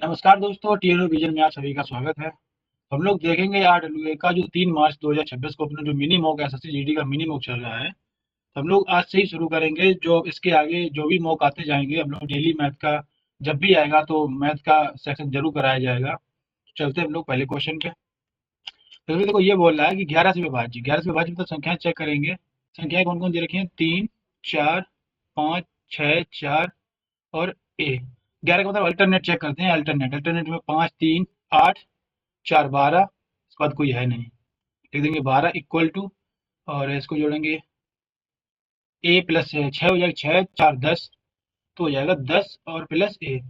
नमस्कार दोस्तों, टीएनओ विजन में आप सभी का स्वागत है। हम लोग देखेंगे आरडब्ल्यूए का जो 3 मार्च 2026 को अपना जो मिनी मॉक एसएससी जीडी का मिनी मॉक चल रहा है। तो हम लोग आज से ही शुरू करेंगे। जो इसके आगे जो भी मॉक आते जाएंगे, हम लोग डेली मैथ का जब भी आएगा तो मैथ का सेक्शन जरूर कराया जाएगा। चलते हैं हम लोग पहले क्वेश्चन पे। तो अभी देखो ये बोल रहा है कि 11 से विभाज्य, 11 से विभाज्य मतलब संख्याएं चेक करेंगे। संख्याएं कौन कौन दे रखी हैं? 3, 4, 5, 6, 4 और ए। 11 का मतलब अल्टरनेट चेक करते हैं। अल्टरनेट अल्टरनेट में 5, 3, 8, 4, 12। इसके बाद कोई है नहीं, लिख देंगे 12 इक्वल टू, और इसको जोड़ेंगे ए प्लस 6 हो जाएगा, 6 4 10। तो हो जाएगा 10 और प्लस ए।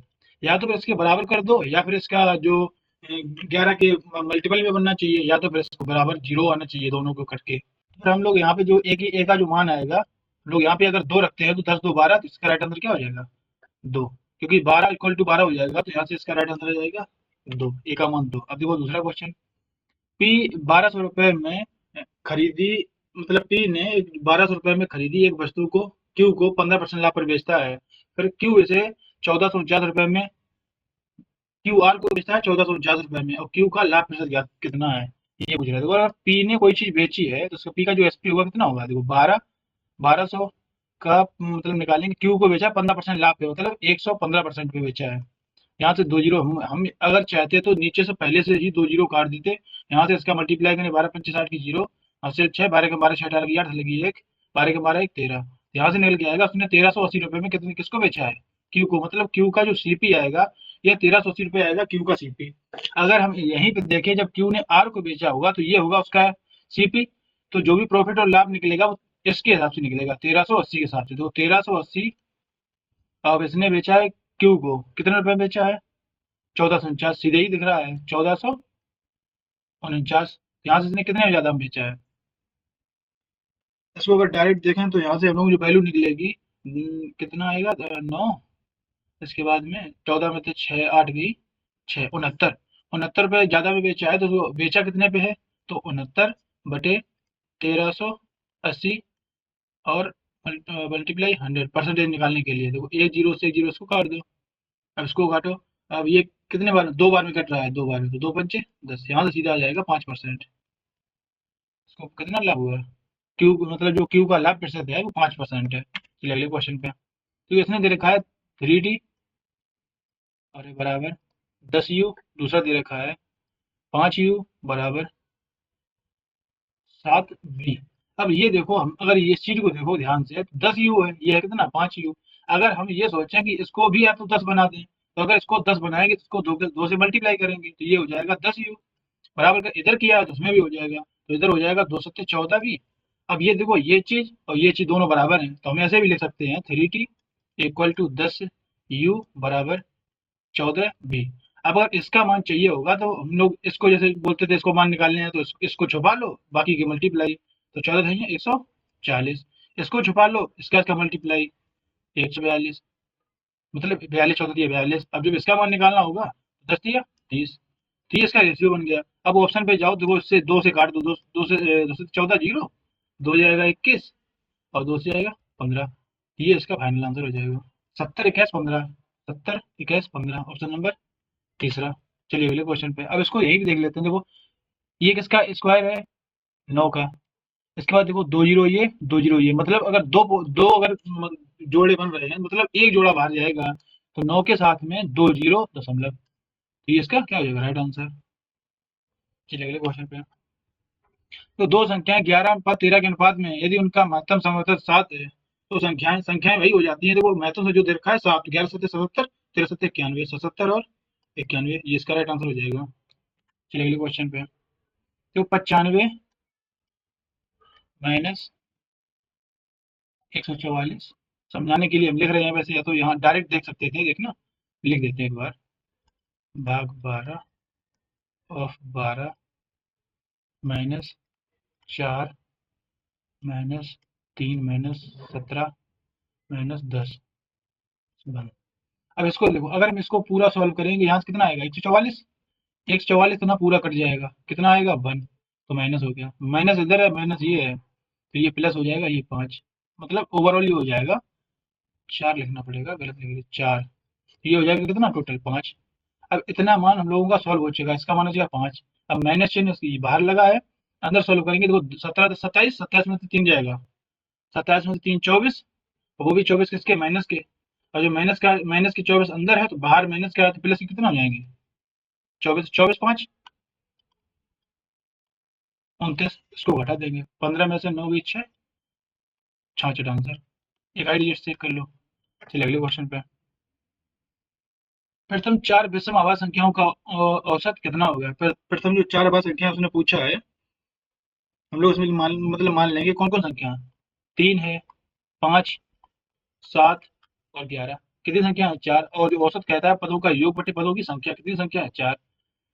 या तो फिर इसके बराबर कर दो, या फिर इसका जो 11 के मल्टीपल में बनना चाहिए, या तो फिर इसको बराबर जीरो आना चाहिए दोनों को कट के। फिर हम लोग यहाँ पे जो ए का जो मान आएगा, हम लोग यहाँ पे अगर 2 रखते हैं तो 10 2 12, तो इसका राइट आंसर क्या हो जाएगा? 2। क्योंकि 12 इक्वल टू 12 हो जाएगा, तो यहाँ से इसका राइट आंसर आ जाएगा 2। ए का मान 2। अब देखो दूसरा क्वेश्चन। पी 1200 रुपए में खरीदी, मतलब पी ने 1200 रुपए में खरीदी एक वस्तु को क्यू को 15% लाभ पर बेचता है। फिर क्यू इसे 1449 रुपए में, क्यू आर को बेचता है 1449 रुपए में, और क्यू का लाभ प्रतिशत कितना है, ये पूछ रहा है। देखो अगर पी ने कोई चीज बेची है तो उसका पी का जो एसपी होगा कितना होगा? देखो 1200 का मतलब निकालेंगे, क्यू को बेचा 15% लाभ पे, मतलब 115% पे बेचा है। यहाँ से दो जीरो हम अगर चाहते तो नीचे से पहले से ही दो जीरो काट देते। यहाँ से इसका मल्टीप्लाई करें, 12 पंचे 60 की जीरो, और से 6, 12 के 12 6 18 की 8 लगी 1, 12 के 12 1 13। यहाँ से निकल के आएगा उसने 1380 रुपए में कितने किसको बेचा है? क्यू को। मतलब क्यू का जो सीपी आएगा, ये 1380 रुपये आएगा क्यू का सीपी। अगर हम यहीं पे देखें, जब क्यू ने आर को बेचा होगा तो ये होगा उसका सीपी। तो जो भी प्रॉफिट और लाभ निकलेगा वो इसके हिसाब से निकलेगा, 1380 के हिसाब से। तो 1380, अब इसने बेचा है क्यू को कितने रुपए में बेचा है? 1449, सीधे ही दिख रहा है 1449। यहाँ से इसने कितने में ज्यादा बेचा है? इसको अगर डायरेक्ट देखें तो यहाँ से हम लोग जो वैल्यू निकलेगी, कितना आएगा? 9। इसके बाद में 14 में से 6 8 गई 6, 69। 69 रुपये ज्यादा में बेचा है, तो वो बेचा कितने पे है? तो 69 बटे 1380, और मल्टीप्लाई 100 परसेंटेज निकालने के लिए देखो एक जीरो से एक जीरो इसको काट दो। अब इसको काटो। अब ये कितने बार, दो बार में कट रहा है, दो बार में, तो दो पंचे 10। यहाँ से सीधा आ जाएगा 5%। इसको कितना लाभ हुआ? क्यू मतलब जो क्यू का लाभ प्रतिशत है वो 5% है। चलिए अगले क्वेश्चन पे। तो इसने दे रखा है 3D, और ये बराबर 10U। दूसरा दे रखा है 5U बराबर 7V। अब ये देखो, हम अगर ये चीज को देखो ध्यान से, 10U है, ये है कितना? 5U। अगर हम ये सोचें कि इसको भी या तो 10 बना दें, तो अगर इसको 10 बनाएंगे तो इसको दो से मल्टीप्लाई करेंगे, तो ये हो जाएगा 10U बराबर का। इधर किया तो उसमें भी हो जाएगा, तो इधर हो जाएगा 2 सत्ते 14 भी। अब ये देखो, ये चीज और ये चीज दोनों बराबर हैं, तो हम ऐसे भी लिख सकते हैं 3T इक्वल टू 10U बराबर 14B। अब अगर इसका मान चाहिए होगा तो हम लोग इसको जैसे बोलते थे, इसको मान निकालने हैं तो इसको छुपा लो, बाकी की मल्टीप्लाई। तो 14 है 140, इसको छुपा लो, इसका मल्टीप्लाई 142, मतलब 42 14 दिया 42। अब जब इसका मान निकालना होगा, 10 दिया 30, 30 का रेशियो बन गया। अब ऑप्शन पे जाओ, देखो इससे दो से काट दो, दो से 14 जीरो, दो जाएगा 21, और दो से जाएगा 15। ये इसका फाइनल आंसर हो जाएगा 70 21 15। 70 21 15, ऑप्शन नंबर तीसरा। चलिए अगले क्वेश्चन पे। अब इसको यही भी देख लेते हैं। देखो ये किसका स्क्वायर है? 9 का। इसके बाद देखो दो जीरो ये, दो जीरो ये, मतलब अगर दो अगर जोड़े बन रहे हैं, मतलब एक जोड़ा बाहर जाएगा, तो 9 के साथ में दो जीरो दशमलव। तो ये इसका क्या हो जाएगा? Right answer. चलिए अगले क्वेश्चन पे। तो दो संख्याएं 11 अनुपात 13 के अनुपात में, यदि उनका महत्तम समवर्तक 7 है, तो संख्याएं संख्याएं वही हो जाती है। देखो महत्तम से जो दे रखा है 7, 11 सत्ते 77, 13 सत्ते 91, 77 और 91, ये इसका राइट आंसर हो जाएगा। चलिए अगले क्वेश्चन पे। तो 95 माइनस 144, समझाने के लिए हम लिख रहे हैं वैसे, या तो यहाँ डायरेक्ट देख सकते थे, देखना लिख देते हैं एक बार। भाग 12 of 12 minus 4 minus 3 minus 17 minus 10 बन। अब इसको देखो, अगर हम इसको पूरा सॉल्व करेंगे, यहाँ से कितना आएगा? 144। 144 तो ना पूरा कट जाएगा, कितना आएगा? 1। तो माइनस हो गया, माइनस इधर है, माइनस ये है, तो ये प्लस हो जाएगा, ये 5। मतलब ओवरऑल ये हो जाएगा 4, लिखना पड़ेगा, गलत लिख दिया 4। ये हो जाएगा कितना? टोटल 5। अब इतना मान हम लोगों का सॉल्व हो चुका है, इसका मान हो जाएगा 5। अब माइनस चिन्ह बाहर लगा है, अंदर सॉल्व करेंगे, देखो 17 27, 27 में से 3 जाएगा, 27 में से 3 24, वो भी 24 किसके, माइनस के। और जो माइनस के 24 अंदर है, तो बाहर माइनस का है, तो प्लस के कितना हो जाएंगे, 24 24 5 29, इसको घटा देंगे, 15 में से 9 गई 6, 66 आंसर। एक आई डिजिट चेक कर लो। चलिए अगले क्वेश्चन पे। प्रथम 4 विषम आवाज संख्याओं का औसत कितना हो गया। प्रथम जो 4 आवाज संख्या उसने पूछा है, हम लोग उसमें मान लेंगे कौन कौन संख्या है। 3 है, 5, 7 और 11। कितनी संख्या है, 4। और जो औसत कहता है पदों का योग बटे पदों की संख्या, कितनी संख्या है, 4।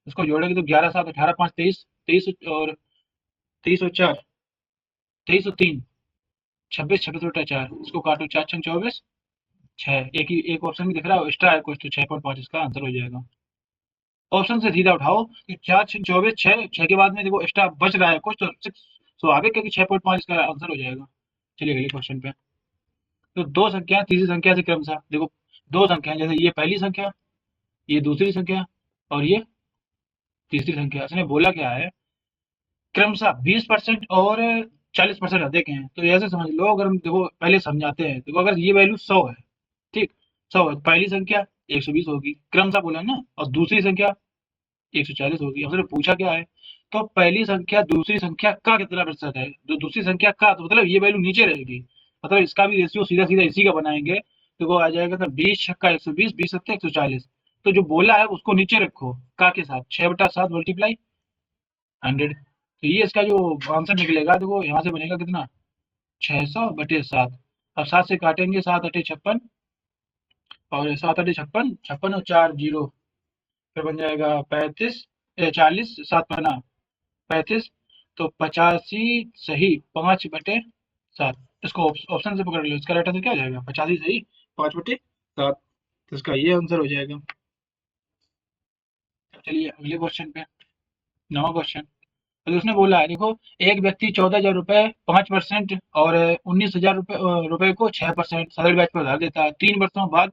इसको जोड़ेंगे तो 11 7 18 5 23, 23 और 4, 23 और 3 26, 26 बटा 4। इसको काटो, 4 6 24, 6। एक ऑप्शन भी दिख रहा है एक्स्ट्रा है कुछ, तो 6.5 इसका आंसर हो जाएगा। ऑप्शन से सीधा उठाओ कि 4 6 24, 6 के बाद में देखो एक्स्ट्रा बच रहा है कुछ, तो 6 स्वाभाविक है कि 6.5 इसका आंसर हो जाएगा। चलिए अगले क्वेश्चन पे। तो दो संख्या तीसरी संख्या से क्रमशः देखो, दो संख्या जैसे ये पहली संख्या, ये दूसरी संख्या और ये तीसरी संख्या। इसने बोला क्या है, क्रमशः 20% और 40% अधिक हैं। तो ऐसे समझ लो, अगर हम देखो पहले समझाते हैं, देखो अगर ये वैल्यू 100 है, ठीक, 100 है, पहली संख्या 120 होगी, क्रमशः बोला ना, और दूसरी संख्या 140 होगी। हमसे पूछा क्या है, तो पहली संख्या दूसरी संख्या का कितना प्रतिशत है, जो दूसरी संख्या का, तो मतलब ये वैल्यू नीचे रहेगी, मतलब इसका भी रेशियो सीधा सीधा इसी का बनाएंगे, तो वो आ जाएगा तो 20 छक्का 120, 20 सत्ते 140। तो जो बोला है उसको नीचे रखो का के साथ, 6/7 मल्टीप्लाई 100। तो ये इसका जो आंसर निकलेगा, देखो यहाँ से बनेगा कितना, 600/7। अब 7 से काटेंगे, 7 अठे 56, और 7 अठे 56, 56 और 4 जीरो, फिर बन जाएगा 35, 40, 7 पन्ना 35, तो 85 सही 5/7। इसको ऑप्शन से पकड़ लो, इसका राइट आंसर क्या हो जाएगा, 85 सही 5/7। तो इसका ये आंसर हो जाएगा। चलिए अगले क्वेश्चन पे, नवा क्वेश्चन। तो उसने बोला है, देखो एक व्यक्ति 14,000 रुपए 5% और 19,000 रुपए को 6% सरल ब्याज पर उधार देता है। 3 वर्षों बाद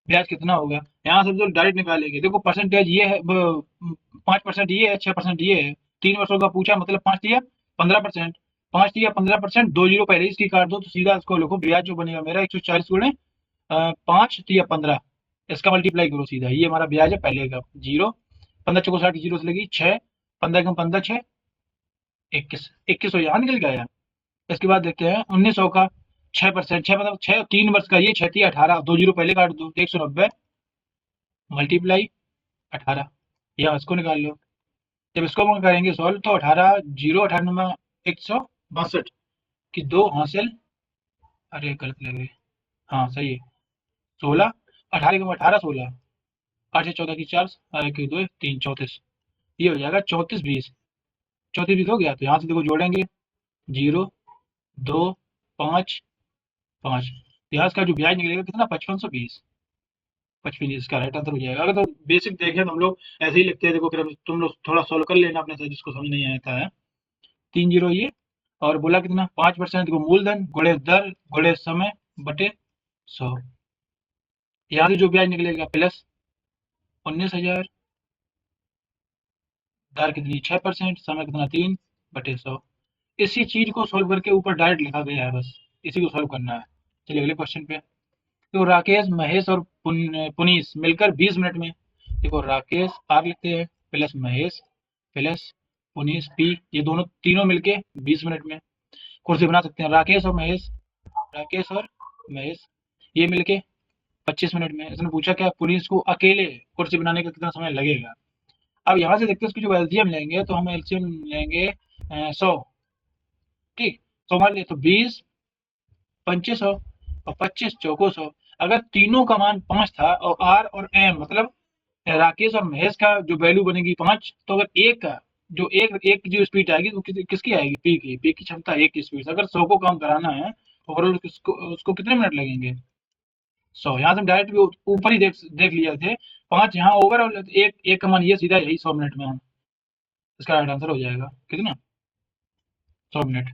ब्याज कितना होगा। यहाँ से तो डायरेक्ट निकालेंगे, देखो परसेंटेज ये है, 5% ये है, 6% ये है। 3 वर्षों का पूछा, मतलब 5 दिया 15%, 5 दिया 15%, 2 जीरो पहले इसकी काट दो, तो सीधा इसको लिखो, ब्याज जो बनेगा मेरा 140 गुणे 5 दिया 15, इसका मल्टीप्लाई करो सीधा, ये हमारा ब्याज है पहले का। जीरो 15 चौको 60 जीरो से लगी 6, 15 15 6 21, 21 यहाँ निकल गया। इसके बाद देखते हैं 1900 का 6%, 6 मतलब 6 3 वर्ष का, ये 6 थी 18, 2 जीरो पहले काट दो, 190 मल्टीप्लाई 18, यहाँ इसको निकाल लो। जब इसको हम करेंगे सॉल्व, तो 18 जीरो 18 162 की 2 हासिल, अरे गलत लग रही, हाँ सही है 16, 18 को 18 16, 8 14 की 4, 1 2 3 34, ये हो जाएगा 34 20, 34 20 हो गया। तो यहाँ से देखो जोड़ेंगे, 0 2 5 5, यहाँ का जो ब्याज निकलेगा कितना, 5520, 55 इसका राइट आंसर हो जाएगा। अगर तो बेसिक देखें तो हम लोग ऐसे ही लिखते हैं, देखो फिर तुम लोग थोड़ा सोल्व कर लेना अपने से, जिसको समझ नहीं आता है। 3 जीरो ये, और बोला कितना 5% को मूलधन गुणे दर गुणे समय बटे 100। यहाँ से जो ब्याज निकलेगा प्लस 19,000, दर कितनी 6%, समय कितना 3/100। इसी चीज को सोल्व करके ऊपर डायरेक्ट लिखा गया है, बस इसी को सोल्व करना है। चलिए अगले क्वेश्चन पे। तो राकेश महेश और पुनीश मिलकर 20 मिनट में, देखो राकेश आर लिखते हैं, plus Mahesh plus Puneesh P, ये दोनों तीनों मिलके 20 मिनट में कुर्सी बना सकते हैं। राकेश और महेश ये मिलके 25 मिनट में। इसने पूछा क्या, पुनीश को अकेले कुर्सी बनाने का कितना समय लगेगा। अब यहाँ से देखते हैं, उसकी जो एलसीएम लेंगे, तो हम एलसीएम लेंगे 100, ठीक, 100 मान लिए तो 20 25 100 और 25 चौको 100। अगर तीनों का मान 5 था, और आर और एम मतलब राकेश और महेश का जो वैल्यू बनेगी 5, तो अगर एक का जो एक की जो स्पीड आएगी, वो किसकी आएगी, पी की क्षमता 1 की स्पीड से। अगर 100 को काम कराना है, ओवरऑल उसको कितने मिनट लगेंगे, 100। यहाँ से हम डायरेक्ट भी ऊपर ही देख लिया थे, 5 यहाँ ओवरऑल, एक का मान ये सीधा यही 100 मिनट में हम, इसका राइट आंसर हो जाएगा कितना, 100 मिनट।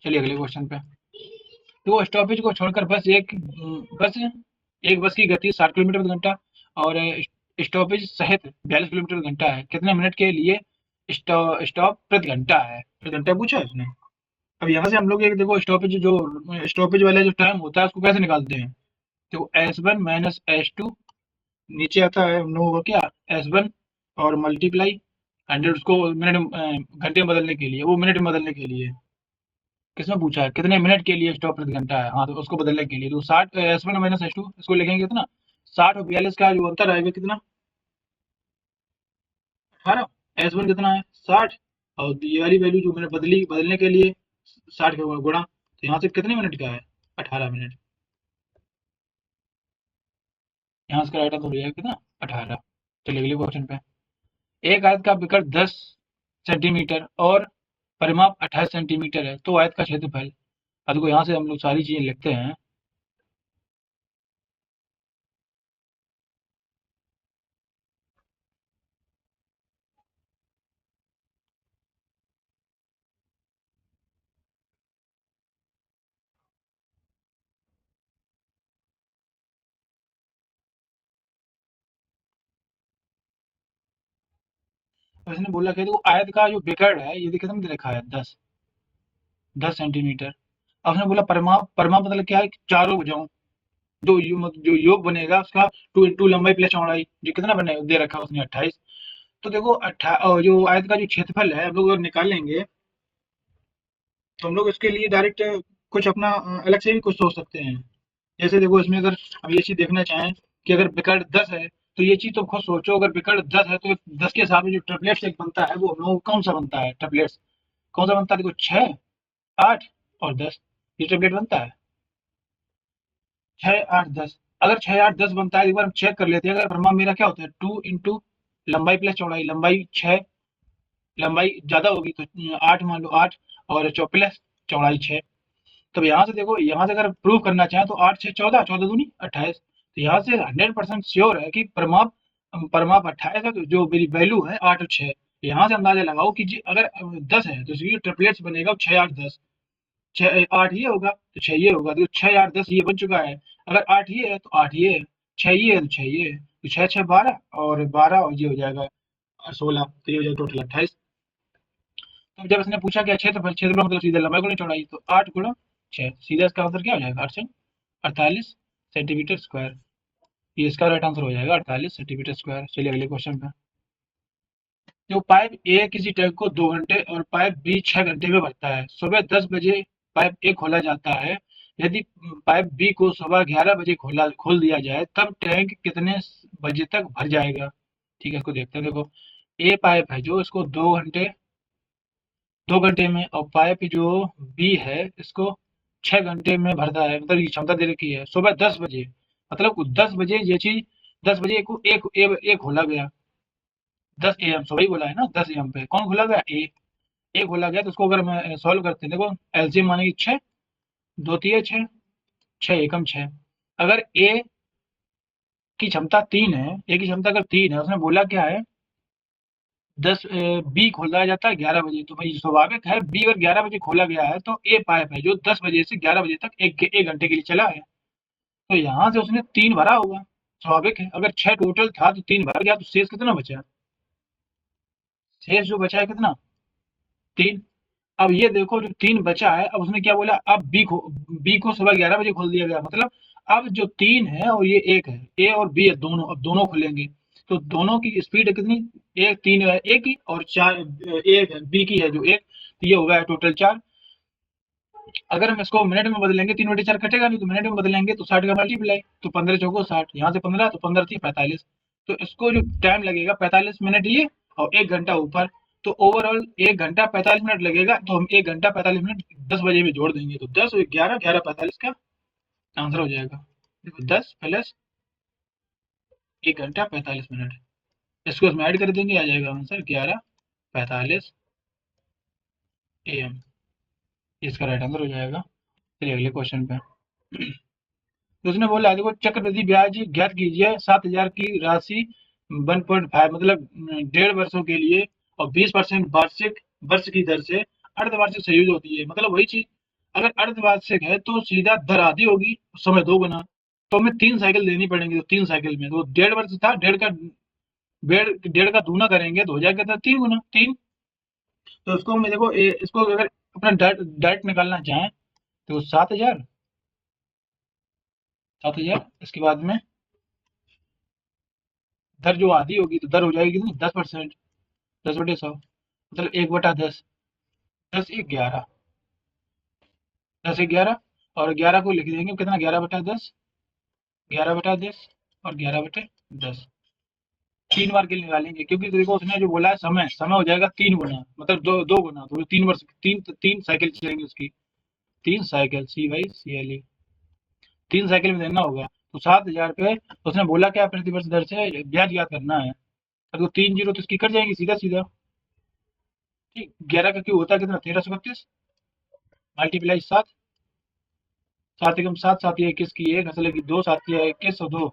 चलिए अगले क्वेश्चन पे। तो स्टॉपेज को छोड़कर बस एक बस की गति 60 किलोमीटर प्रति घंटा, और स्टॉपेज सहित 42 किलोमीटर घंटा है, कितने मिनट के लिए स्टॉप प्रति घंटा है, प्रति घंटा पूछा है उसने। अब यहाँ से हम लोग एक देखो स्टॉपेज वाला जो टाइम होता है उसको कैसे निकालते हैं। तो S1 माइनस S2, नीचे आता है हम लोगों को क्या, S1 और मल्टीप्लाई 100 उसको घंटे में बदलने के लिए, वो मिनट में बदलने के लिए किसमें पूछा है, कितने मिनट के लिए स्टॉप प्रति घंटा है। हाँ तो उसको बदलने के लिए तो 60 S1 माइनस S2 इसको लिखेंगे कितना, 60 और 42 का जो अंतर आएगा कितना, 18। S1 कितना है 60, और ये वाली वैल्यू जो मैंने बदलने के लिए 60 का गुणा, तो यहाँ से कितने मिनट का है, 18 मिनट। यहाँ इसका राइट आंसर हो जाएगा कितना, 18। चलिए अगले क्वेश्चन पे। एक आयत का विकर्ण 10 सेंटीमीटर और परिमाप 28 सेंटीमीटर है, तो आयत का क्षेत्रफल। अब देखो यहाँ से हम लोग सारी चीजें लिखते हैं। तो इसने बोला कि देखो आयत का जो विकर्ण है ये कितना में लिखा है, 10 सेंटीमीटर। अब उसने बोला परिमाप, परिमाप मतलब क्या है, चारों भुजाओं जो योग बनेगा उसका 2 इंटू लंबाई प्लस चौड़ाई, जो कितना बने दे रखा है उसने 28। तो देखो जो आयत का जो क्षेत्रफल है हम लोग अगर निकालेंगे तो हम लोग इसके लिए डायरेक्ट कुछ अपना अलग से भी कुछ सोच सकते हैं। जैसे देखो इसमें अगर हम ये चीज देखना चाहें कि अगर विकर्ण 10 है तो ये चीज तो खुद सोचो, अगर विकर्ण 10 है तो 10 के हिसाब से जो ट्रिपलेट्स एक बनता है वो हम लोगों को कौन सा बनता है, ट्रिपलेट्स कौन सा बनता है, देखो 6, 8 और 10, ये ट्रिपलेट बनता है 6, 8, 10। अगर 6, 8, 10 बनता है एक बार हम चेक कर लेते हैं। अगर परिमाप मेरा क्या होता है, 2 इंटू लंबाई प्लस चौड़ाई, लंबाई 6, लंबाई ज्यादा होगी तो 8 मान लो, 8 और प्लस चौड़ाई 6। तब यहाँ से देखो, यहाँ से अगर प्रूव करना चाहें तो 8 6 14, 14 दूनी 28। तो यहाँ से 100% श्योर है कि परिमाप परिमाप 28 है, तो जो मेरी वैल्यू है 8 और 6। यहाँ से अंदाजा लगाओ कि अगर 10 है तो इसकी ट्रिपलेट्स बनेगा 6, 8, 10। 6, 8 ये होगा तो 6 ये होगा, तो 6, 8, 10 ये बन चुका है। अगर 8 ये है तो 8 ये है, 6 ये है तो 6 ये है, तो 6 6 12 और 12 और ये हो जाएगा 16, तो ये हो जाएगा टोटल 28। तो जब इसने पूछा क्या क्षेत्रफल, क्षेत्रफल मतलब सीधा लंबाई गुणा चौड़ाई, तो 8 गुणा 6, सीधा इसका आंसर क्या हो जाएगा, 48 सेंटीमीटर स्क्वायर। ये इसका राइट आंसर हो जाएगा 48 सेंटीमीटर स्क्वायर। चलिए अगले क्वेश्चन पे। जो पाइप ए किसी टैंक को 2 घंटे और पाइप बी 6 घंटे में भरता है, सुबह 10 बजे पाइप ए खोला जाता है। यदि पाइप बी को सुबह 11 बजे खोल दिया जाए तब टैंक कितने बजे तक भर जाएगा। ठीक है, इसको देखते हैं। देखो ए पाइप है जो इसको 2 घंटे में, और पाइप जो बी है इसको 6 घंटे में भरता है, मतलब ये क्षमता दे रखी है सुबह 10 बजे। मतलब 10 बजे ये चीज, 10 बजे को एक खोला गया, 10 AM, सही बोला है ना, 10 AM पे कौन खोला गया, ए खोला गया। तो उसको अगर मैं सॉल्व करते हैं, देखो एलसीएम मानेगी 6, 2 तिये 6, 6 एकम 6। अगर ए की क्षमता 3 है, ए की क्षमता अगर 3 है, उसने बोला क्या है, 10 बी खोला जाता है 11 बजे, तो भाई स्वाभाविक है बी अगर 11 बजे खोला गया है तो ए पाइप है जो 10 बजे से 11 बजे तक एक घंटे के लिए चला है। तो यहाँ से उसने 3 भरा होगा, स्वाभाविक है। अगर 6 टोटल था तो 3 भर गया, तो शेष कितना बचा, शेष जो बचा है कितना, 3। अब ये देखो जो 3 बचा है, अब उसने क्या बोला, अब बी को सुबह 11 बजे खोल दिया गया, मतलब अब जो 3 है और ये 1 है, ए और बी है दोनों, अब दोनों खुलेंगे। तो दोनों की स्पीड कितनी, एक 3 है ए की और 4 एक है बी की है जो 1, तो ये हो गया टोटल 4। अगर हम इसको मिनट में बदलेंगे, 3/4 कटेगा नहीं, तो मिनट में बदलेंगे तो 60 का मल्टीप्लाई, तो 15 चौको 60, यहाँ से 15 तो 15 थी 45। तो इसको जो टाइम लगेगा 45 मिनट ये और 1 घंटा ऊपर, तो ओवरऑल 1 घंटा 45 मिनट लगेगा। तो हम 1 घंटा 45 मिनट 10 बजे में जोड़ देंगे, तो 10 और 11, 11 45 का आंसर हो जाएगा। देखो 10 प्लस 1 घंटा 45 मिनट, इसको इसमें ऐड कर देंगे, आ जाएगा आंसर 11:45 AM। इसका राइट आंसर हो जाएगा। चलिए अगले क्वेश्चन पे। तो उसने बोला देखो चक्रवृद्धि ब्याज ज्ञात कीजिए, 7,000 की राशि 1.5 मतलब 1.5 वर्षों के लिए और 20% वार्षिक वर्ष की दर से अर्धवार्षिक संयुक्त होती है। मतलब वही चीज, अगर अर्धवार्षिक है तो सीधा दर आधी होगी, समय 2 गुना। तो हमें 3 साइकिल देनी पड़ेंगी, तो 3 साइकिल में तो 1.5 वर्ष था, डेढ़ का डेढ़ डेढ़ का दूना करेंगे तो हो जाएगा कितना, 3 गुना 3। तो इसको मैं देखो इसको अगर अपना डाइट निकालना चाहें तो 7,000, 7,000। इसके बाद में दर जो आधी होगी तो दर हो जाएगी कितनी, 10%। 10/100 मतलब 1/10। 10 एक 11, 10 एक 11। और 11 को लिख देंगे कितना, 11/10, 11/10 और 11/10। 3 बार के लिए निकालेंगे क्योंकि देखो उसने जो बोला है समय, समय हो जाएगा 3 गुना, मतलब 2 गुना, तो 3 वर्ष, तीन तीन साइकिल चलेंगे उसकी। 3 साइकिल, CY CLE, 3 साइकिल में देना होगा। तो 7,000 पे उसने बोला क्या, प्रतिवर्ष दर से ब्याज याद करना है। तो 3 जीरो तो इसकी कट जाएंगी सीधा सीधा। ठीक, 11 का क्यों होता है कितना, 1332 मल्टीप्लाई 7। 7 एकम 7, 7 या 21 की 1 हंस लगी 2, 7 या 21 और 2,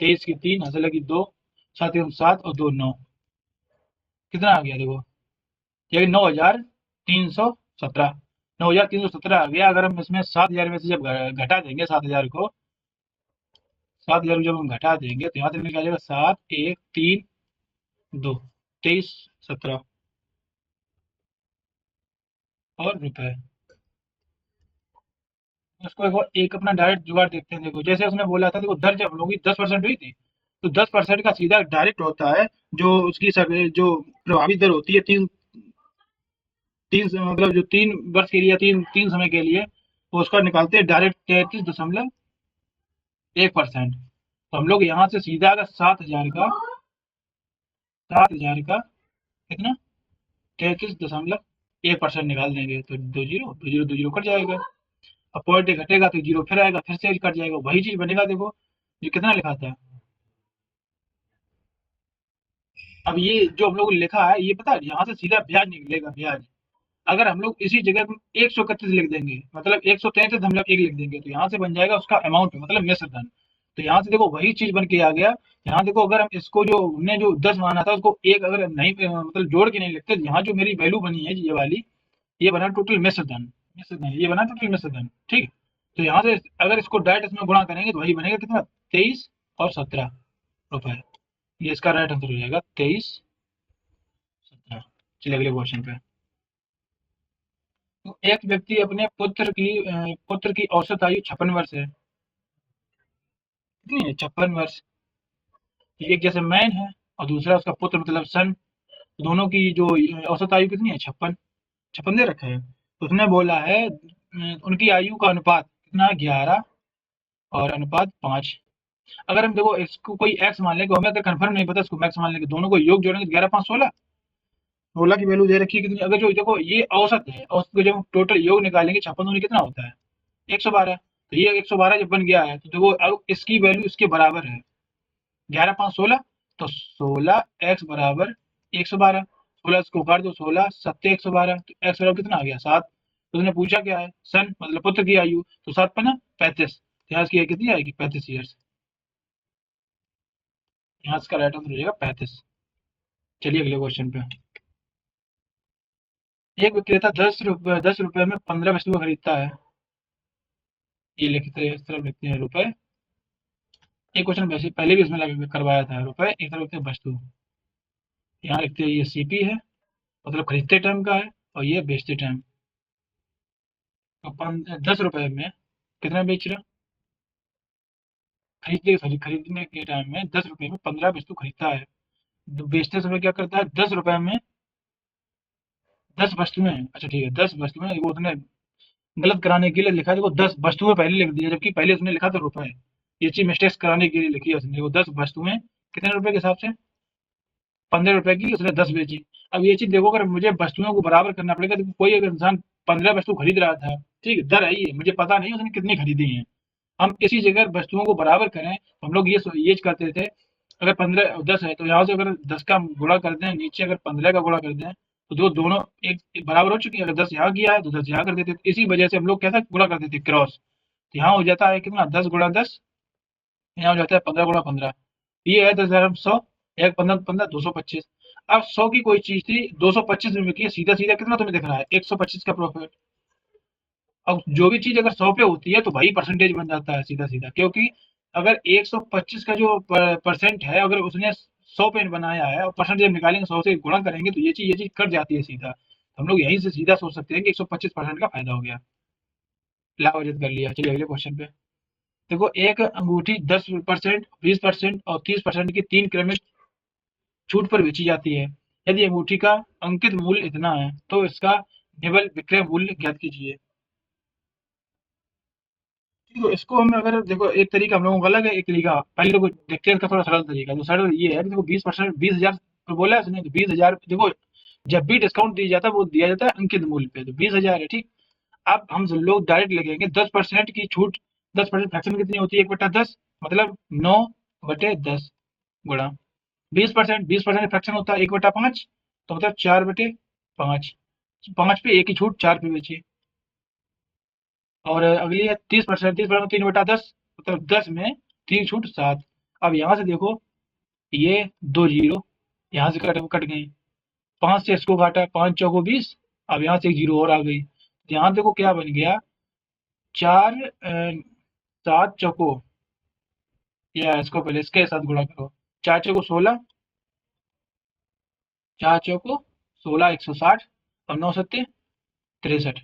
23 की 3 हंस लगी 2, 7 एकम 7 और 2 9। कितना आ गया देखो, ये 9,317। 9,317 आ गया। अगर हम इसमें 7,000 में से जब घटा देंगे 7,000 को, 7,000 को जब हम घटा देंगे तो यहाँ से निकालेगा 7, 1, 3, 2, 23, 17 और रुपए। उसको एक अपना डायरेक्ट जुगाड़ देखते हैं। देखो जैसे उसने बोला था, देखो दर जब हम लोग की 10% हुई थी, तो 10% का सीधा डायरेक्ट होता है जो उसकी जो प्रभावी दर होती है, तीन तीन मतलब जो 3 वर्ष के लिए या तीन तीन समय के लिए, वो उसका निकालते हैं डायरेक्ट 33.1%। तो हम लोग यहाँ से सीधा अगर 7,000 का कितना, 33.1% निकाल देंगे तो दो जीरो दो जीरो दो जीरो कट जाएगा। अब पॉइंट घटेगा तो जीरो फिर आएगा, फिर से कट जाएगा, वही चीज बनेगा। देखो ये कितना लिखा था। अब ये जो हम लोग ने लिखा है, ये पता है यहाँ से सीधा ब्याज निकलेगा, ब्याज। अगर हम लोग इसी जगह पे 131 लिख देंगे, मतलब 133 हम लोग एक लिख देंगे, तो यहाँ से बन जाएगा उसका अमाउंट, मतलब मिश्र धन। तो यहाँ से देखो वही चीज बन के आ गया। यहाँ देखो अगर हम इसको जो हमने जो 10 माना था उसको एक अगर नहीं मतलब जोड़ के नहीं लिखते, तो यहाँ जो मेरी वैल्यू बनी है ये वाली, ये बना टोटल मिश्र धन। मिश्र धन ये बना टोटल मिश्र धन। ठीक। तो यहाँ से अगर इसको डायरेक्ट इसमें गुणा करेंगे तो वही बनेगा कितना, 23 और 17 रुपए। ये इसका राइट आंसर हो जाएगा, 23, 17। चलिए अगले क्वेश्चन पे। तो एक व्यक्ति अपने पुत्र की औसत आयु 56 वर्ष है। कितनी है, 56 वर्ष। एक जैसे मैन है और दूसरा उसका पुत्र मतलब सन। दोनों की जो औसत आयु कितनी है, 56, 56 दे रखा है। तो उसने बोला है उनकी आयु का अनुपात कितना है, 11 और अनुपात 5। अगर हम देखो इसको कोई एक्स मान लेंगे, हमें अगर कंफर्म नहीं पता इसको मैक्स मान लेंगे, दोनों को योग जोड़ेंगे तो 11, 5, 16। 16 की वैल्यू दे रखी है कितनी, अगर जो देखो ये औसत है, औसत को जब हम टोटल योग निकालेंगे 56 दूनी कितना होता है, 112। तो ये 112 जब बन गया है तो देखो अब इसकी वैल्यू इसके बराबर है, 11, 5, 16। तो 16 x बराबर 112। 16 इसको काट दो, 16, 7, 112। तो एक्स बराबर कितना आ गया, 7। तो उसने पूछा क्या है, सन मतलब पुत्र की आयु, तो 7 × 5 = 35। तो यहाँ इसकी कितनी आएगी, 35 ईयर्स। यहाँ इसका राइट आंसर हो जाएगा 35। चलिए अगले क्वेश्चन पे। एक विक्रेता 10 रुपए में 15 वस्तुएं खरीदता है। ये लिखते हैं, इस तरफ लिखते हैं रुपए। एक क्वेश्चन वैसे पहले भी इसमें करवाया था, रुपए एक तरफ लिखते हैं वस्तु। यहाँ लिखते हैं ये सीपी है, मतलब खरीदते टाइम का है, और ये बेचते टाइम। तो 10 रुपए में कितना बेच रहा, खरीदने के टाइम में 10 रुपए में 15 वस्तु खरीदता है। तो बेचते समय क्या करता है, 10 रुपए में 10 वस्तुएं। अच्छा ठीक है, 10 वस्तुएं, वो उसने गलत कराने के लिए लिखा है, देखो 10 वस्तुएं पहले लिख दिया, जबकि पहले उसने लिखा था रुपए। ये चीज मिस्टेक्स कराने के लिए लिखी है उसने। वो 10 वस्तुएं कितने रुपए के हिसाब से, 15 रुपए की उसने 10 बेची। अब ये चीज देखो, अगर मुझे वस्तुओं को बराबर करना पड़ेगा, तो कोई अगर इंसान 15 वस्तु खरीद रहा था, ठीक है, दर आई है, मुझे पता नहीं उसने कितनी खरीदी है। हम इसी जगह वस्तुओं को बराबर करें तो हम लोग ये करते थे, अगर 15 10 है तो यहाँ से अगर 10 का गुणा कर दें, नीचे अगर 15 का गुणा कर दें, तो दोनों एक बराबर हो चुकी है। अगर 10 यहाँ किया है तो 10 यहाँ कर देते, तो इसी वजह से हम लोग कैसा गुणा करते थे, क्रॉस। तो यहाँ हो जाता है कितना, 10 × 10, यहाँ हो जाता है 15 × 15। ये है 10,100, एक 15 × 15 225। अब 100 की कोई चीज थी, 225 में बिकी है, सीधा सीधा कितना तुम्हें दिख रहा है, 125 का प्रॉफिट। अब जो भी चीज अगर 100 पे होती है तो वही परसेंटेज बन जाता है सीधा सीधा, क्योंकि अगर 125 का जो परसेंट है, अगर उसने 100 पे बनाया है और परसेंट जब निकालेंगे 100 से गुणा करेंगे तो ये चीज कट जाती है सीधा। तो हम लोग यहीं से सीधा सोच सकते हैं कि 125% का फायदा हो गया। लाभ अर्जित कर लिया। चलिए अगले क्वेश्चन पे। देखो एक अंगूठी 10%, 20% और 30% की 3 क्रमिक छूट पर बेची जाती है। यदि अंगूठी का अंकित मूल्य इतना है तो इसका निवल विक्रय मूल्य ज्ञात कीजिए। तो इसको हम अगर देखो, एक तरीका हम लोगों का अलग है, एक तरीका पहले देखो देखते हैं इसका थोड़ा सरल तरीका। तो सरल ये है कि देखो 20%, 20,000 तो बोला है उसने, तो 20,000 देखो जब भी डिस्काउंट दिया जाता है वो दिया जाता है अंकित मूल्य पे, तो 20,000 है ठीक। अब हम सब लोग डायरेक्ट लिखेंगे 10% की छूट। 10% फ्रैक्शन कितनी होती है, 1/10, मतलब 9/10 गुणा 20%। 20% फ्रैक्शन होता है 1/5, तो मतलब 4/5। 5 पे एक ही छूट, 4 पे बची। और अगली है 30%। 30% 3/10, मतलब 10 में 3 छूट 7। अब यहाँ से देखो ये 2 जीरो यहाँ से कट कट गई। 5 से इसको काटा, 5 चौको 20। अब यहाँ से एक जीरो और आ गई, तो यहाँ देखो क्या बन गया, 4 7 चौको, या इसको पहले इसके साथ गुणा करो। 4 चौको 16, 4 चौको 16, 160। और 9 सत्ते 63।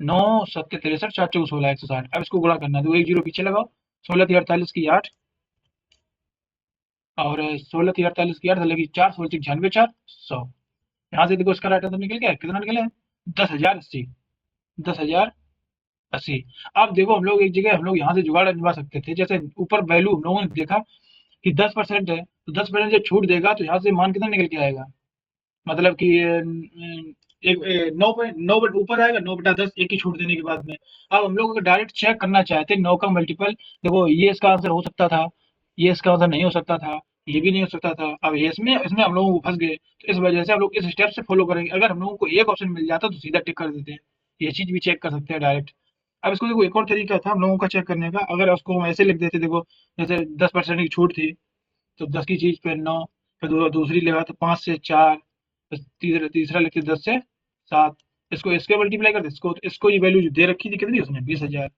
9 सत्ते 63, 4 चौको 16, 160। अब इसको गुणा करना है, तो एक जीरो पीछे लगाओ। 16 3 48 की 8, और 16 3 48 की 8 लगी 4, 16 96 4, 100। यहाँ से देखो इसका राइट आंसर निकल गया, कितना निकला है, 10,080। 10,080। अब देखो हम लोग एक जगह हम लोग यहाँ से जुगाड़ निभा सकते थे। जैसे ऊपर वैल्यू हम लोगों ने देखा कि 10% है, तो 10% जब छूट देगा तो यहाँ से मान कितना निकल के आएगा, मतलब कि एक 9 ऊपर आएगा, 9/10 एक की छूट देने के बाद में। अब हम लोग अगर डायरेक्ट चेक करना चाहते हैं 9 का मल्टीपल, देखो ये इसका आंसर हो सकता था, ये इसका आंसर नहीं हो सकता था, ये भी नहीं हो सकता था। अब ये इसमें इसमें हम लोगों को फंस गए, तो इस वजह से हम लोग इस स्टेप से फॉलो करेंगे। अगर हम लोगों को एक ऑप्शन मिल जाता तो सीधा टिक कर देते हैं, ये चीज भी चेक कर सकते हैं डायरेक्ट। अब इसको देखो एक और तरीका था हम लोगों का चेक करने का, अगर उसको हम ऐसे लिख देते, देखो जैसे 10% की छूट थी, तो 10 की चीज पे 9, फिर दूसरी लेगा तो 5 से 4, तीसरा तीसरा लिखते 10 से 7। इसको इसके मल्टीप्लाई करते, इसको ये वैल्यू जो दे रखी थी कितनी उसने, 20,000।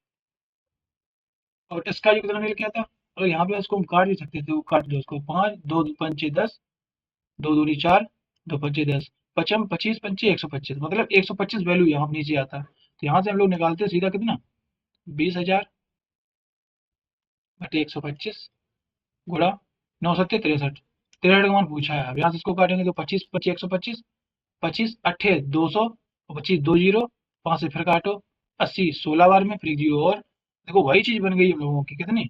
और इसका जो कितना निकल के आता, अगर यहाँ पे इसको हम काट भी सकते थे, वो काट दो इसको, 5 2 पंचे 10, 2 दूनी 4, 2 पंचे 10, पचम 25 पंचे 125, मतलब 125 वैल्यू यहाँ नीचे आता। तो यहाँ से हम लोग निकालते सीधा कितना, 20,000 बटे 125 गुणा 9 सत्ते 63। 63 का मान पूछा है। अब यहाँ से इसको काटेंगे तो 25 पच्चीस 125, 25 अट्ठे 200, और 25 दो जीरो, 5 से फिर काटो, 80 16 बार में, फिर एक जीरो और। देखो वही चीज बन गई हम लोगों की कितनी,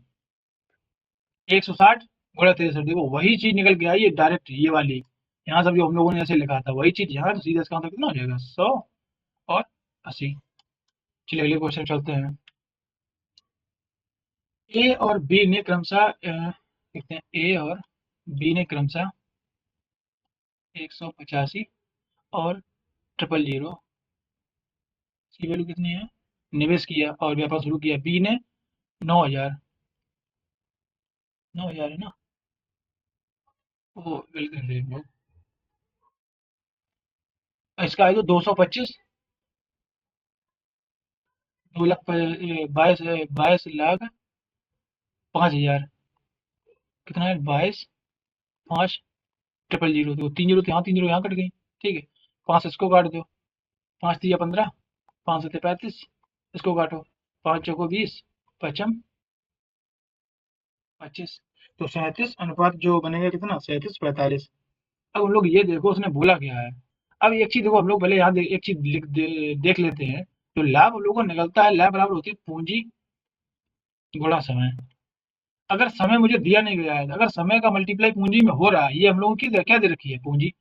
160 गुणा 63। देखो वही चीज निकल के आई है डायरेक्ट, ये वाली। यहाँ सब जो हम लोगों ने ऐसे लिखा था वही चीज यहाँ, तो सीधा इसका आंसर कितना हो जाएगा, 100 और 80। चलिए अगले क्वेश्चन चलते हैं। ए और बी ने क्रमशः लिखते हैं, ए और बी ने क्रमशः 185 और 000 की वैल्यू कितनी है, निवेश किया और व्यापार शुरू किया। बी ने 9,000, 9,000 है ना, वो बिल्कुल देख लो। इसका है तो 225, 2 लाख 22,22,05,000, कितना है, 22,5,000। देखो 3 जीरो तो यहाँ, 3 जीरो यहाँ कट गई, ठीक है। 5 इसको काट दो, 5 तिया 15, 5 सत्ते 35, इसको काटो, 5 चौको 20, पचम 25। तो 37 अनुपात जो बनेगा कितना, 37:45। अब हम लोग ये देखो उसने बोला क्या है। अब एक चीज देखो हम लोग पहले यहाँ एक चीज देख लेते हैं। जो लाभ हम लोग को निकलता है, लाभ बराबर होती है पूंजी गुणा समय। अगर समय मुझे दिया नहीं गया है, अगर समय का मल्टीप्लाई पूंजी में हो रहा है, ये हम लोगों की क्या दे रखी है, पूंजी।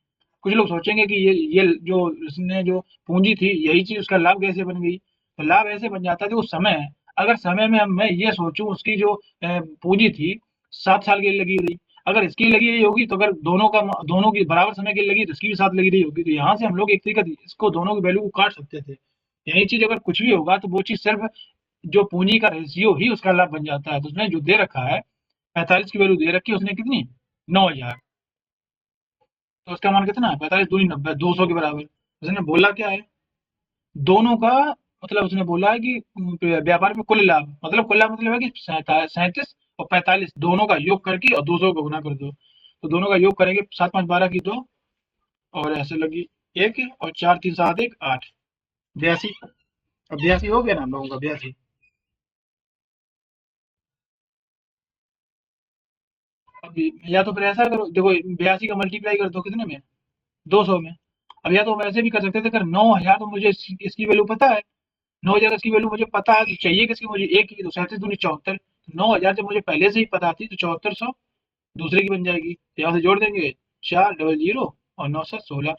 कुछ लोग सोचेंगे कि ये जो इसने जो पूंजी थी यही चीज उसका लाभ कैसे बन गई, तो लाभ ऐसे बन जाता है। देखो समय है, अगर समय में मैं ये सोचूं उसकी जो पूंजी थी 7 साल के लिए लगी रही, अगर इसकी लगी रही होगी, तो अगर दोनों की बराबर समय के लिए लगी तो इसकी भी साथ लगी रही होगी, तो यहाँ से हम लोग एक तरीका इसको दोनों की वैल्यू को काट सकते थे। यही चीज अगर कुछ भी होगा तो वो चीज सिर्फ जो पूंजी का रेशियो ही उसका लाभ बन जाता है। तो उसने जो दे रखा है 45 की वैल्यू दे रखी है उसने कितनी, 9,000। तो उसका मान कितना है, 45 दूनी 90, 200 के बराबर। उसने बोला क्या है, दोनों का, मतलब उसने बोला है कि व्यापार में कुल लाभ, मतलब कुल लाभ मतलब है कि 37 और 45 दोनों का योग करके और 200 को गुना कर दो। तो दोनों का योग करेंगे, 7 5 12 की 2, और ऐसे लगी 1, और 4 3 7 1 8, 82। अब 82 हो गया ना हम लोगों का, 82। अब या तो फिर ऐसा करो, देखो 82 का मल्टीप्लाई कर दो कितने में, 200 में। अब या तो हम ऐसे भी कर सकते थे, अगर 9000 तो मुझे इसकी वैल्यू पता है, 9000 इसकी वैल्यू मुझे पता है, तो चाहिए किसकी मुझे, एक की, तो 37 दूनी 74। 9000 जब मुझे पहले से ही पता थी, तो 7400 दूसरे की बन जाएगी, तो यहाँ से जोड़ देंगे 400 और 9 7 16,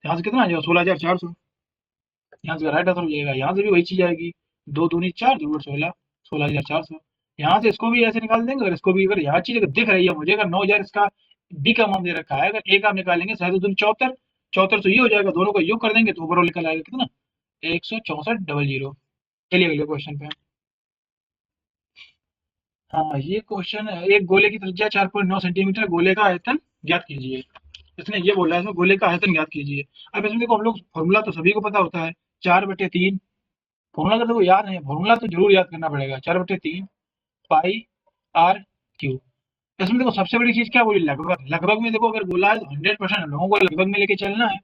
यहाँ से कितना आ जाएगा, 16400। यहाँ से राइट आंसर हो जाएगा, यहाँ से भी वही चीज आएगी, 2 दूनी 4 2 16, 16400। यहाँ से इसको भी ऐसे निकाल देंगे, और इसको भी, अगर यहाँ चीज अगर दिख रही है मुझे, अगर 9000 इसका बी का मान दे रखा है, अगर ए का निकालेंगे 7 दूनी 74, 7400 ये हो जाएगा, दोनों का योग कर देंगे तो ओवरऑल निकल आएगा कितना, 16400। चलिए अगले क्वेश्चन पे। हाँ, ये क्वेश्चन है, एक गोले की त्रिज्या 4.9 सेंटीमीटर, गोले का आयतन ज्ञात कीजिए। इसने ये बोला है, इसमें गोले का आयतन ज्ञात कीजिए। अब इसमें देखो, हम लोग फॉर्मूला तो सभी को पता होता है, 4/3। फॉर्मूला अगर देखो याद है, फॉर्मूला तो जरूर याद करना पड़ेगा, 4/3 पाई आर क्यू। इसमें देखो सबसे बड़ी चीज क्या बोली, लगभग। लगभग में देखो, अगर बोला है तो 100% हम लोगों को लगभग में लेके चलना है।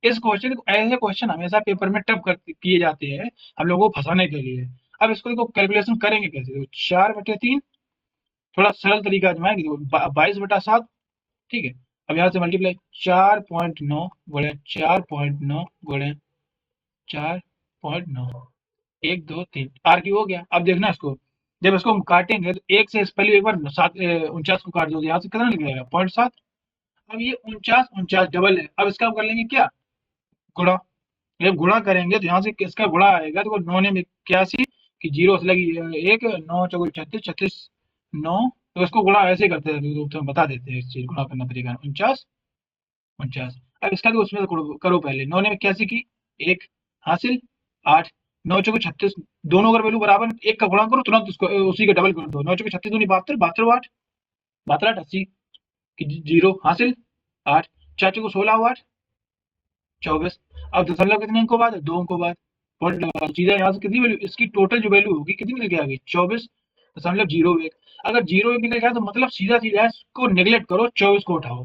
इस क्वेश्चन को, ऐसे क्वेश्चन हमेशा पेपर में टफ किए जाते हैं हम लोगों को फंसाने के लिए। अब इसको देखो कैलकुलेशन करेंगे कैसे, देखो 4/3, थोड़ा सरल तरीका आजमाएंगे, देखो 22/7, ठीक है। अब यहाँ से मल्टीप्लाई, 4.9 गुणे 4.9 गुणे 4.9, 1 2 3, आर क्यू हो गया। अब देखना इसको, जब इसको हम काटेंगे तो एक से पहले एक बार 49 को काट दो, तो यहाँ से कितना निकलेगा, 0.7। अब ये 49 49 डबल है, अब इसका हम कर लेंगे क्या, गुणा। जब गुणा करेंगे तो यहाँ से किसका गुणा आएगा, तो 9 ने 81 की, जीरो से लगी एक, 9 चौको 36, 36 9, तो इसको गुणा ऐसे करते हैं, तो हम बता देते हैं इस चीज गुणा करना तरीका, 49 49। अब इसका भी उसमें करो पहले, 9 ने 81 की, एक हासिल, 8, 9 चौको 36, दोनों अगर वैल्यू बराबर, एक का गुणा करो तुरंत उसको उसी का डबल कर दो, 9 चौको 36 दूनी 72, 72 8, 72 8 80 की, जीरो हासिल, 8, 4 चौको 16 8 24। अब दशमलव कितने अंकों बाद है, 2 अंकों बाद। पॉइंट लगा दो सीधा, यहाँ से कितनी वैल्यू, इसकी टोटल जो वैल्यू होगी कितनी निकल के आ गई, 24.01। अगर 01 निकल गया तो मतलब सीधा सीधा इसको नेग्लेक्ट करो, 24 को उठाओ,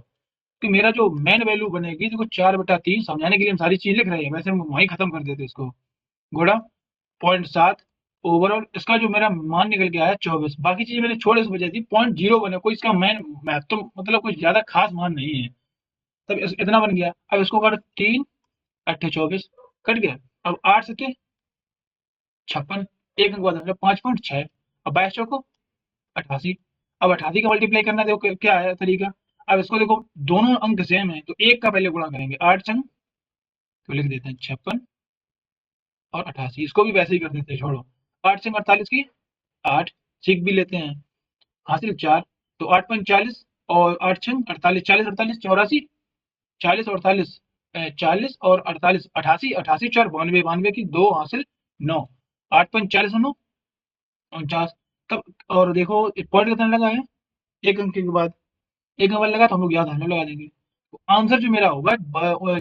कि मेरा जो मेन वैल्यू बनेगी, देखो 4/3, समझाने के लिए हम सारी चीज लिख रहे हैं, वैसे हम वहीं खत्म कर देते इसको, गुणा 0.7, ओवरऑल इसका जो मेरा मान निकल के आया 24। बाकी चीजें मैंने छोड़ इस वजह थी, 0.0 बने, कोई इसका मैन मैथ तो मतलब कुछ ज्यादा खास मान नहीं है, तब इतना बन गया। अब इसको कर 3 8 24, कट गया। अब 8 सके 56, एक अंक बाद मतलब 5.6। अब 22 चौको 88। अब 88 का मल्टीप्लाई करना, देखो क्या है तरीका। अब इसको देखो, दोनों अंक सेम है, तो एक का पहले गुणा करेंगे, 8 संग, तो लिख देते हैं 56 और 88, इसको भी वैसे ही कर देते हैं, छोड़ो। 8 संग 48 की 8, सीख भी लेते हैं, हासिल 4, तो 8.40, और 8 छंग 48, 40 48 84, 40 और 48, 40 और 48 88, 88 4 92, 92 की 2 हासिल 9, 8.40 49। तब और देखो पॉइंट कितना लगा है, एक अंक के बाद, एक अंक लगा तो हम लोग याद हम लोग लगा देंगे, तो आंसर जो मेरा होगा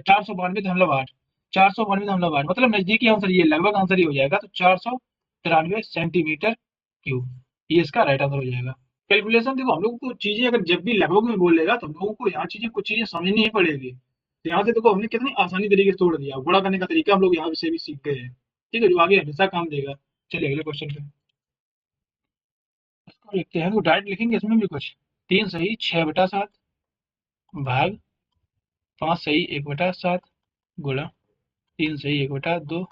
492.8, 492.8, मतलब नजदीकी आंसर ये, लगभग आंसर ये हो जाएगा, तो 493 सेंटीमीटर क्यूब, ये इसका राइट आंसर हो जाएगा। कैलकुलेशन देखो, हम लोग को चीजें अगर जब भी लगभग में बोलेगा, तो हम लोगों को यहाँ चीजें, कुछ चीजें समझनी ही पड़ेगी। तो यहाँ से देखो हमने कितनी आसानी तरीके से तोड़ दिया, गुणा करने का तरीका हम लोग यहाँ से भी सीख गए हैं, ठीक है, जो आगे हमेशा काम देगा। चलिए अगले क्वेश्चन पे इसको लिखते हैं, तो डायरेक्ट लिखेंगे इसमें भी कुछ, 3 सही 6/7 भाग 5 सही 1/7 गुणा 3 सही 1/2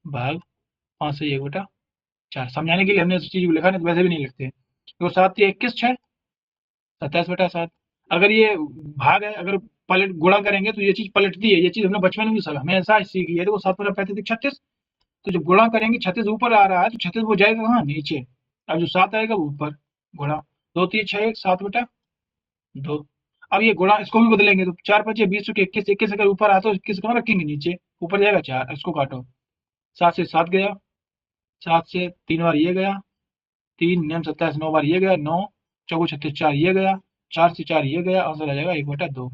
भाग 5 सही 1/4। समझाने के लिए हमने इस चीज को लिखा, नहीं तो वैसे भी नहीं लिखते। तो 7 या 21 6, 27/7। अगर ये भाग है, अगर पलट गुणा करेंगे तो ये चीज पलटती है, ये चीज हमने बचपन में भी सब हमेशा सीखी है। देखो 7 35 36, तो जब गुणा करेंगे 36 ऊपर आ रहा है, तो 36 वो जाएगा कहाँ, नीचे। अब जो 7 आएगा वो ऊपर, गुणा 2 3 6 1 7/2। अब ये गुणा इसको भी बदलेंगे, तो 4 5 20 के 21, 21 अगर ऊपर आता है तो 21 कहाँ रखेंगे, नीचे, ऊपर जाएगा 4, इसको काटो, 7 से 7 गया, 7 से 3 बार ये गया, 3 नियम 27 9 बार ये गया, 9 चौको 36 4 ये गया, 4 से 4 ये गया, आंसर आ जाएगा 1/2।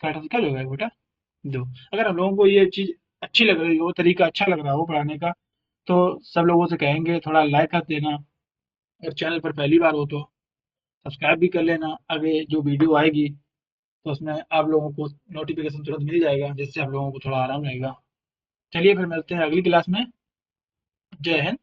काटा से क्या होगा, 1/2। अगर हम लोगों को ये चीज अच्छी लग रही हो, तरीका अच्छा लग रहा हो पढ़ाने का, तो सब लोगों से कहेंगे थोड़ा लाइक कर देना, अगर चैनल पर पहली बार हो तो सब्सक्राइब भी कर लेना। आगे जो वीडियो आएगी तो उसमें आप लोगों को नोटिफिकेशन तुरंत मिल जाएगा, जिससे आप लोगों को थोड़ा आराम रहेगा। चलिए फिर मिलते हैं अगली क्लास में। जय हिंद।